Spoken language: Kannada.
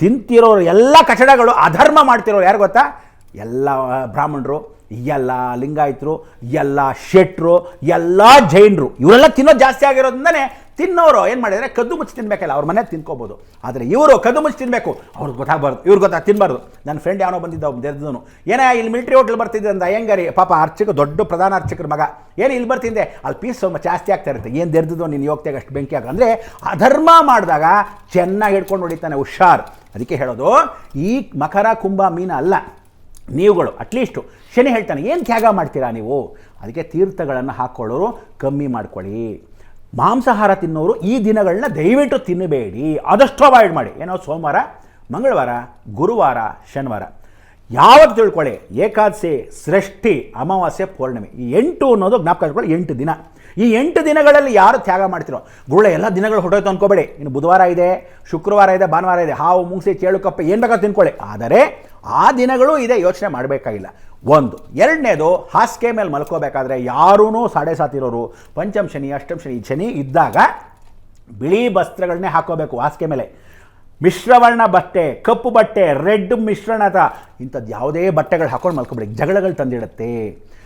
ತಿಂತಿರೋರು ಎಲ್ಲ ಕಚಡಗಳು ಅಧರ್ಮ ಮಾಡ್ತಿರೋರು ಯಾರು ಗೊತ್ತಾ? ಎಲ್ಲ ಬ್ರಾಹ್ಮಣರು, ಎಲ್ಲ ಲಿಂಗಾಯತರು, ಎಲ್ಲ ಶೆಟ್ರು, ಎಲ್ಲ ಜೈನರು, ಇವರೆಲ್ಲ ತಿನ್ನೋದು ಜಾಸ್ತಿ ಆಗಿರೋದ್ರಿಂದನೇ ತಿನ್ನೋರು ಏನು ಮಾಡಿದರೆ ಕದ್ದು ಮುಚ್ಚಿ ತಿನ್ನಬೇಕಲ್ಲ, ಅವ್ರ ಮನೇಲಿ ತಿನ್ಕೋಬೋದು. ಆದರೆ ಇವರು ಕದ್ದು ಮುಚ್ಚಿ ತಿನ್ನಬೇಕು, ಅವ್ರಿಗೆ ಗೊತ್ತಾಗಬಾರ್ದು, ಇವ್ರಿಗೆ ತಿನ್ನಬಾರ್ದು. ನನ್ನ ಫ್ರೆಂಡ್ ಯಾವನೋ ಬಂದಿದ್ದ ದೆರ್ದನು, ಏನೇ ಇಲ್ಲಿ ಮಿಲಿಟ್ರಿ ಹೋಟ್ಲ್ ಬರ್ತಿದ್ದೆ ಅಂತ ಅಯ್ಯಂಗಾರಿ ಪಾಪ ಅರ್ಚಕ, ದೊಡ್ಡ ಪ್ರಧಾನ ಅರ್ಚಕರ ಮಗ, ಏನು ಇಲ್ಲಿ ಬರ್ತಿದ್ದೆ ಅಲ್ಲಿ ಪೀಸ್ ಸ್ವಲ್ಪ ಜಾಸ್ತಿ ಆಗ್ತಾ ಇರುತ್ತೆ, ಏನು ದೆರ್ದಿದ್ದು ನೀನು ಯೋಗ್ತಾಗ ಅಷ್ಟು ಬೆಂಕಿ ಆಗ ಅಂದರೆ ಅಧರ್ಮ ಮಾಡಿದಾಗ ಚೆನ್ನಾಗಿ ಹಿಡ್ಕೊಂಡು ಹೊಡಿತಾನೆ, ಹುಷಾರ್. ಅದಕ್ಕೆ ಹೇಳೋದು ಈ ಮಕರ ಕುಂಭ ಮೀನ ಅಲ್ಲ, ನೀವುಗಳು ಅಟ್ಲೀಸ್ಟು ಶನಿ ಹೇಳ್ತಾನೆ ಏನು ತ್ಯಾಗ ಮಾಡ್ತೀರಾ ನೀವು, ಅದಕ್ಕೆ ತೀರ್ಥಗಳನ್ನು ಹಾಕ್ಕೊಳ್ಳೋರು ಕಮ್ಮಿ ಮಾಡ್ಕೊಳ್ಳಿ. ಮಾಂಸಾಹಾರ ತಿನ್ನೋರು ಈ ದಿನಗಳನ್ನ ದಯವಿಟ್ಟು ತಿನ್ನಬೇಡಿ, ಆದಷ್ಟು ಅವಾಯ್ಡ್ ಮಾಡಿ. ಏನೋ ಸೋಮವಾರ, ಮಂಗಳವಾರ, ಗುರುವಾರ, ಶನಿವಾರ ಯಾವತ್ತು ತಿಳ್ಕೊಳ್ಳಿ, ಏಕಾದಶಿ, ಷಷ್ಠಿ, ಅಮಾವಾಸ್ಯೆ, ಪೌರ್ಣಮಿ, ಈ 8 ಅನ್ನೋದು ಜ್ಞಾಪಕ ಇಟ್ಕೊಳ್ಳಿ. 8 ದಿನ, ಈ 8 ದಿನಗಳಲ್ಲಿ ಯಾರು ತ್ಯಾಗ ಮಾಡ್ತಿರೋ ಗುಳ್ಳೆ ಎಲ್ಲ ದಿನಗಳು ಹೊಟ್ಟೋಯ್ತು ಅಂದ್ಕೋಬೇಡಿ. ಇನ್ನು ಬುಧವಾರ ಇದೆ, ಶುಕ್ರವಾರ ಇದೆ, ಭಾನುವಾರ ಇದೆ, ಹಾವು ಮುಂಗ್ಸಿ ಚೇಳು ಕಪ್ಪೆ ಏನು ಬೇಕಾದ್ರೂ ತಿನ್ಕೊಳ್ಳಿ, ಆದರೆ ಆ ದಿನಗಳು ಇದೆ, ಯೋಚನೆ ಮಾಡಬೇಕಾಗಿಲ್ಲ. ಒಂದು. ಎರಡನೇದು, ಹಾಸಿಗೆ ಮೇಲೆ ಮಲ್ಕೋಬೇಕಾದ್ರೆ ಯಾರೂ 7.5 ಇರೋರು, ಪಂಚಮ ಶನಿ, ಅಷ್ಟಮ ಶನಿ ಇದ್ದಾಗ ಬಿಳಿ ವಸ್ತ್ರಗಳನ್ನೇ ಹಾಕೋಬೇಕು ಹಾಸಿಗೆ ಮೇಲೆ. ಮಿಶ್ರವರ್ಣ ಬಟ್ಟೆ, ಕಪ್ಪು ಬಟ್ಟೆ, ರೆಡ್ ಮಿಶ್ರಣ ಇಂಥದ್ದು ಯಾವುದೇ ಬಟ್ಟೆಗಳು ಹಾಕೊಂಡು ಮಲ್ಕೋಬೇಡಿ, ಜಗಳಗಳು ತಂದಿಡುತ್ತೆ.